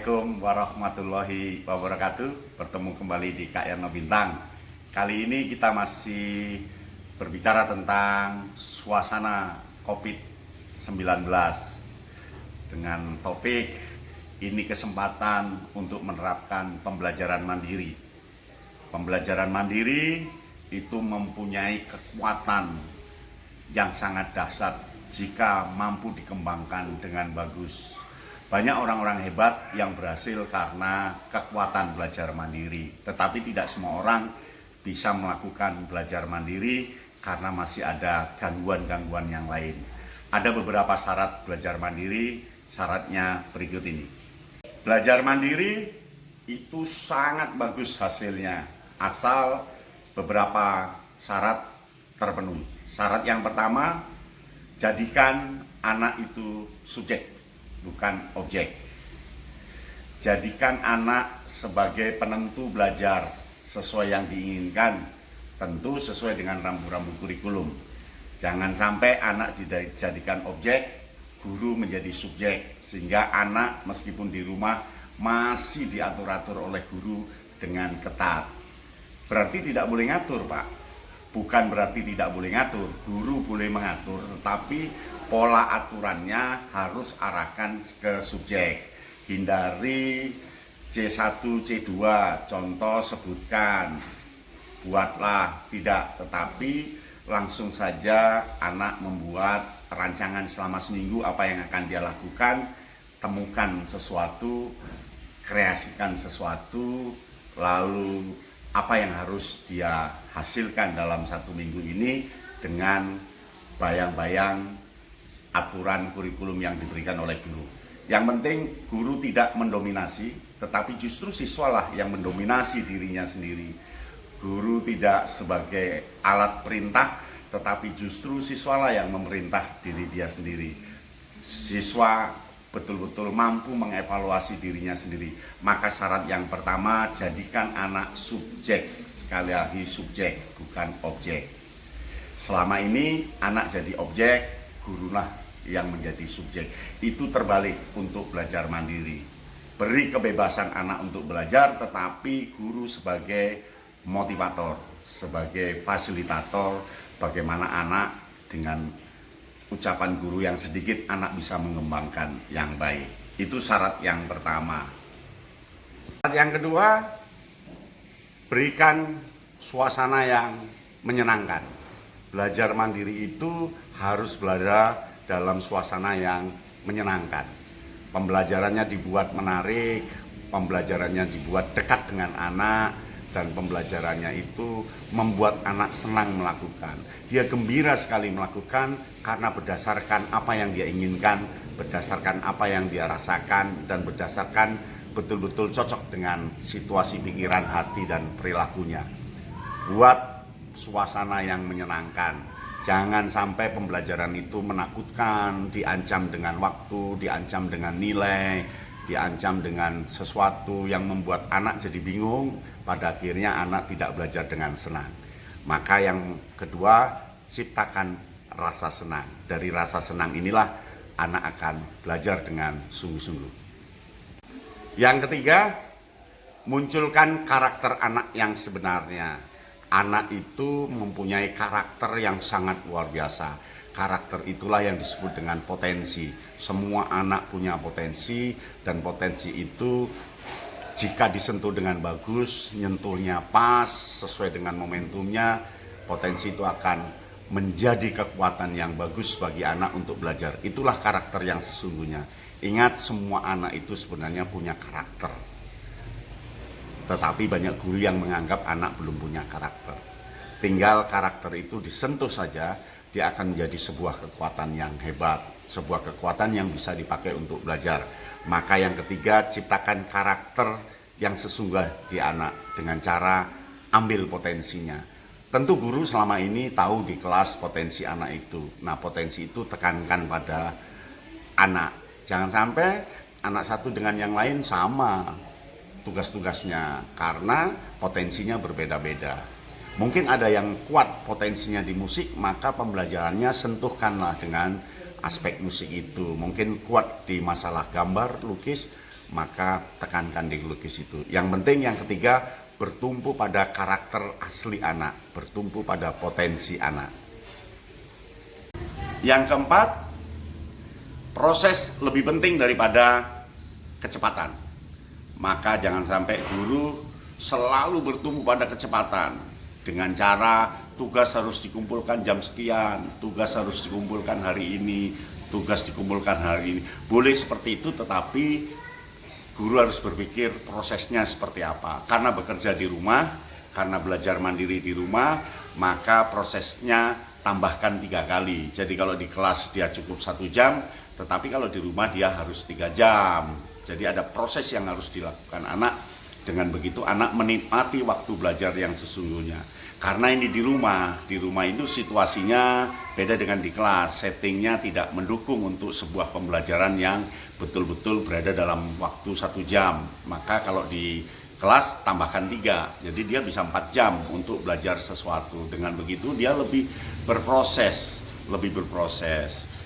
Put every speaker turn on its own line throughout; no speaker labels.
Assalamualaikum warahmatullahi wabarakatuh. Bertemu kembali di Kak Yarno Bintang. Kali ini kita masih berbicara tentang suasana COVID-19 dengan topik ini kesempatan untuk menerapkan pembelajaran mandiri. Pembelajaran mandiri itu mempunyai kekuatan yang sangat dahsyat jika mampu dikembangkan dengan bagus. Banyak orang-orang hebat yang berhasil karena kekuatan belajar mandiri. Tetapi tidak semua orang bisa melakukan belajar mandiri karena masih ada gangguan-gangguan yang lain. Ada beberapa syarat belajar mandiri, syaratnya berikut ini. Belajar mandiri itu sangat bagus hasilnya, asal beberapa syarat terpenuhi. Syarat yang pertama, jadikan anak itu subjek, bukan objek. Jadikan anak sebagai penentu belajar sesuai yang diinginkan, tentu sesuai dengan rambu-rambu kurikulum. Jangan sampai anak dijadikan objek, guru menjadi subjek, sehingga anak meskipun di rumah masih diatur-atur oleh guru dengan ketat. Berarti tidak boleh ngatur, Pak. Bukan berarti tidak boleh ngatur, guru boleh mengatur, tetapi pola aturannya harus arahkan ke subjek. Hindari C1, C2, contoh sebutkan, buatlah, tidak. Tetapi langsung saja anak membuat rancangan selama seminggu apa yang akan dia lakukan, temukan sesuatu, kreasikan sesuatu, lalu apa yang harus dia hasilkan dalam satu minggu ini dengan bayang-bayang aturan kurikulum yang diberikan oleh guru. Yang penting guru tidak mendominasi, tetapi justru siswalah yang mendominasi dirinya sendiri. Guru tidak sebagai alat perintah, tetapi justru siswalah yang memerintah diri dia sendiri. Siswa betul-betul mampu mengevaluasi dirinya sendiri. Maka syarat yang pertama, jadikan anak subjek. Sekali lagi subjek, bukan objek. Selama ini anak jadi objek, gurulah yang menjadi subjek. Itu terbalik untuk belajar mandiri. Beri kebebasan anak untuk belajar, tetapi guru sebagai motivator, sebagai fasilitator, bagaimana anak dengan ucapan guru yang sedikit, anak bisa mengembangkan yang baik. Itu syarat yang pertama. Syarat yang kedua, berikan suasana yang menyenangkan. Belajar mandiri itu harus belajar dalam suasana yang menyenangkan. Pembelajarannya dibuat menarik, pembelajarannya dibuat dekat dengan anak, dan pembelajarannya itu membuat anak senang melakukan. Dia gembira sekali melakukan karena berdasarkan apa yang dia inginkan, berdasarkan apa yang dia rasakan, dan berdasarkan betul-betul cocok dengan situasi pikiran, hati, dan perilakunya. Buat suasana yang menyenangkan. Jangan sampai pembelajaran itu menakutkan, diancam dengan waktu, diancam dengan nilai, diancam dengan sesuatu yang membuat anak jadi bingung, pada akhirnya anak tidak belajar dengan senang. Maka yang kedua, ciptakan rasa senang. Dari rasa senang inilah anak akan belajar dengan sungguh-sungguh. Yang ketiga, munculkan karakter anak yang sebenarnya. Anak itu mempunyai karakter yang sangat luar biasa. Karakter itulah yang disebut dengan potensi. Semua anak punya potensi, dan potensi itu jika disentuh dengan bagus, nyentuhnya pas, sesuai dengan momentumnya, potensi itu akan menjadi kekuatan yang bagus bagi anak untuk belajar. Itulah karakter yang sesungguhnya. Ingat, semua anak itu sebenarnya punya karakter. Tetapi banyak guru yang menganggap anak belum punya karakter. Tinggal karakter itu disentuh saja, dia akan menjadi sebuah kekuatan yang hebat, sebuah kekuatan yang bisa dipakai untuk belajar. Maka yang ketiga, ciptakan karakter yang sesungguhnya di anak dengan cara ambil potensinya. Tentu guru selama ini tahu di kelas potensi anak itu. Nah, potensi itu tekankan pada anak. Jangan sampai anak satu dengan yang lain sama tugas-tugasnya, karena potensinya berbeda-beda. Mungkin ada yang kuat potensinya di musik, maka pembelajarannya sentuhkanlah dengan aspek musik itu. Mungkin kuat di masalah gambar, lukis, maka tekankan di situ. Yang penting yang ketiga, bertumpu pada karakter asli anak, bertumpu pada potensi anak. Yang keempat, proses lebih penting daripada kecepatan. Maka jangan sampai guru selalu bertumpu pada kecepatan dengan cara tugas harus dikumpulkan jam sekian, tugas harus dikumpulkan hari ini, tugas dikumpulkan hari ini. Boleh seperti itu, tetapi guru harus berpikir prosesnya seperti apa. Karena bekerja di rumah, karena belajar mandiri di rumah, maka prosesnya tambahkan 3 kali. Jadi kalau di kelas dia cukup 1 jam, tetapi kalau di rumah dia harus 3 jam. Jadi ada proses yang harus dilakukan anak. Dengan begitu anak menikmati waktu belajar yang sesungguhnya. Karena ini di rumah itu situasinya beda dengan di kelas. Settingnya tidak mendukung untuk sebuah pembelajaran yang betul-betul berada dalam waktu 1 jam. Maka kalau di kelas tambahkan 3, jadi dia bisa 4 jam untuk belajar sesuatu. Dengan begitu dia lebih berproses.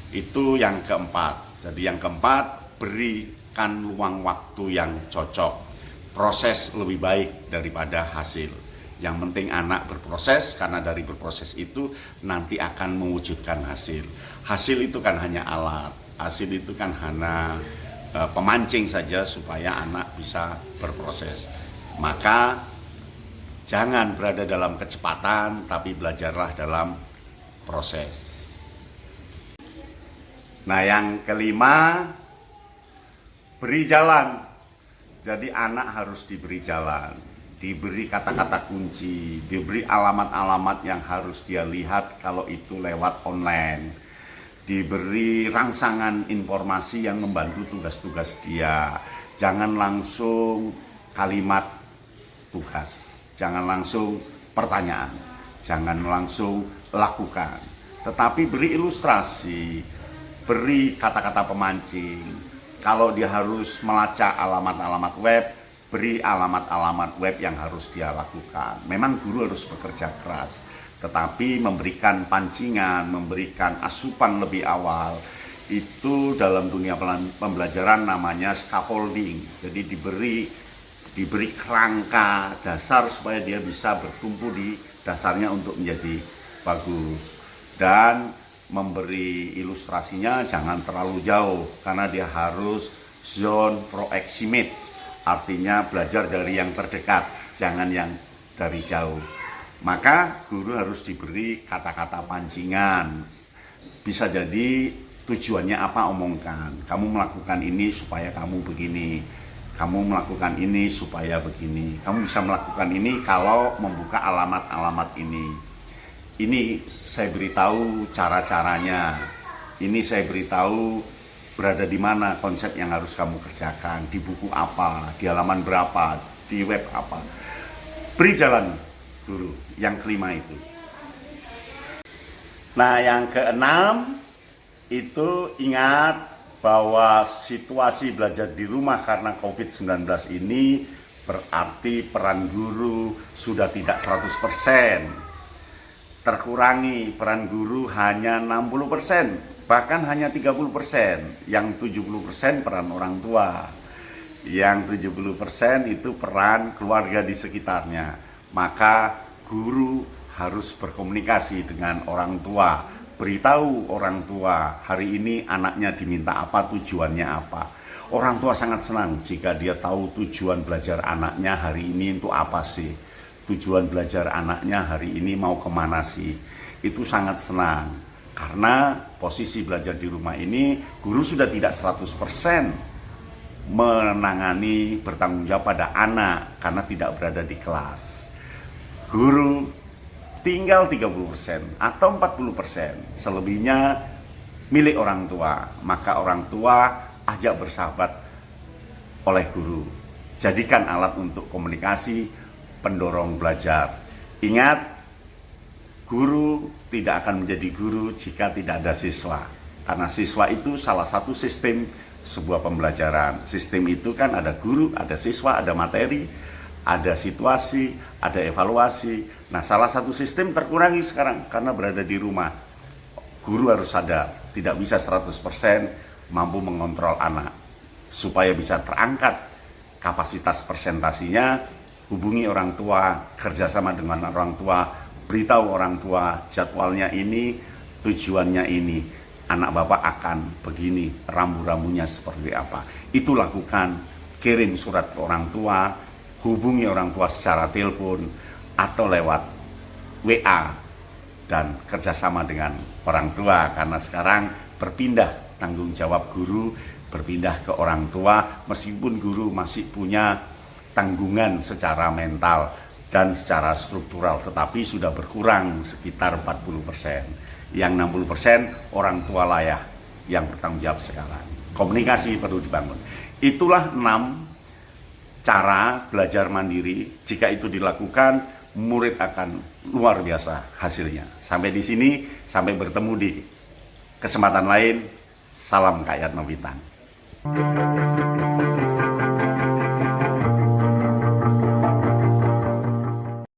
Itu yang keempat. Jadi yang keempat, berikan ruang waktu yang cocok. Proses lebih baik daripada hasil. Yang penting anak berproses, karena dari berproses itu nanti akan mewujudkan hasil. Hasil itu kan hanya alat, hasil itu kan hanya pemancing saja supaya anak bisa berproses. Maka jangan berada dalam kecepatan, tapi belajarlah dalam proses. Nah, yang kelima, beri jalan. Jadi anak harus diberi jalan, diberi kata-kata kunci, diberi alamat-alamat yang harus dia lihat kalau itu lewat online, diberi rangsangan informasi yang membantu tugas-tugas dia. Jangan langsung kalimat tugas, jangan langsung pertanyaan, jangan langsung lakukan, tetapi beri ilustrasi, beri kata-kata pemancing. Kalau dia harus melacak alamat-alamat web, beri alamat-alamat web yang harus dia lakukan. Memang guru harus bekerja keras, tetapi memberikan pancingan, memberikan asupan lebih awal, itu dalam dunia pembelajaran namanya scaffolding. Jadi diberi kerangka dasar supaya dia bisa bertumpu di dasarnya untuk menjadi bagus. Dan memberi ilustrasinya jangan terlalu jauh, karena dia harus zone proximate, artinya belajar dari yang terdekat, jangan yang dari jauh. Maka guru harus diberi kata-kata pancingan. Bisa jadi tujuannya apa, omongkan. Kamu melakukan ini supaya kamu begini, kamu melakukan ini supaya begini, kamu bisa melakukan ini kalau membuka alamat-alamat ini. Ini saya beritahu cara-caranya, ini saya beritahu berada di mana konsep yang harus kamu kerjakan, di buku apa, di halaman berapa, di web apa. Beri jalan guru, yang kelima itu. Nah, yang keenam itu ingat bahwa situasi belajar di rumah karena COVID-19 ini berarti peran guru sudah tidak 100%. Terkurangi, peran guru hanya 60%, bahkan hanya 30%, yang 70% peran orang tua, yang 70% itu peran keluarga di sekitarnya. Maka guru harus berkomunikasi dengan orang tua, beritahu orang tua hari ini anaknya diminta apa, tujuannya apa. Orang tua sangat senang jika dia tahu tujuan belajar anaknya hari ini untuk apa sih. Tujuan belajar anaknya hari ini mau kemana sih. Itu sangat senang. Karena posisi belajar di rumah ini, guru sudah tidak 100% menangani, bertanggung jawab pada anak karena tidak berada di kelas. Guru tinggal 30% atau 40%. Selebihnya milik orang tua. Maka orang tua ajak bersahabat oleh guru. Jadikan alat untuk komunikasi, pendorong belajar. Ingat, guru tidak akan menjadi guru jika tidak ada siswa. Karena siswa itu salah satu sistem sebuah pembelajaran. Sistem itu kan ada guru, ada siswa, ada materi, ada situasi, ada evaluasi. Nah, salah satu sistem terkurangi sekarang karena berada di rumah. Guru harus sadar, tidak bisa 100% mampu mengontrol anak. supaya bisa terangkat kapasitas presentasinya, hubungi orang tua, kerjasama dengan orang tua, beritahu orang tua jadwalnya ini, tujuannya ini, anak bapak akan begini, rambu-rambunya seperti apa. Itu lakukan, kirim surat ke orang tua, hubungi orang tua secara telepon atau lewat WA, dan kerjasama dengan orang tua, karena sekarang berpindah tanggung jawab guru, berpindah ke orang tua, meskipun guru masih punya tanggungan secara mental dan secara struktural, tetapi sudah berkurang sekitar 40%. Yang 60% orang tua lah ya yang bertanggung jawab sekarang. Komunikasi perlu dibangun. Itulah 6 cara belajar mandiri. Jika itu dilakukan, murid akan luar biasa hasilnya. Sampai di sini, sampai bertemu di kesempatan lain. Salam Kak Yatno Bintang.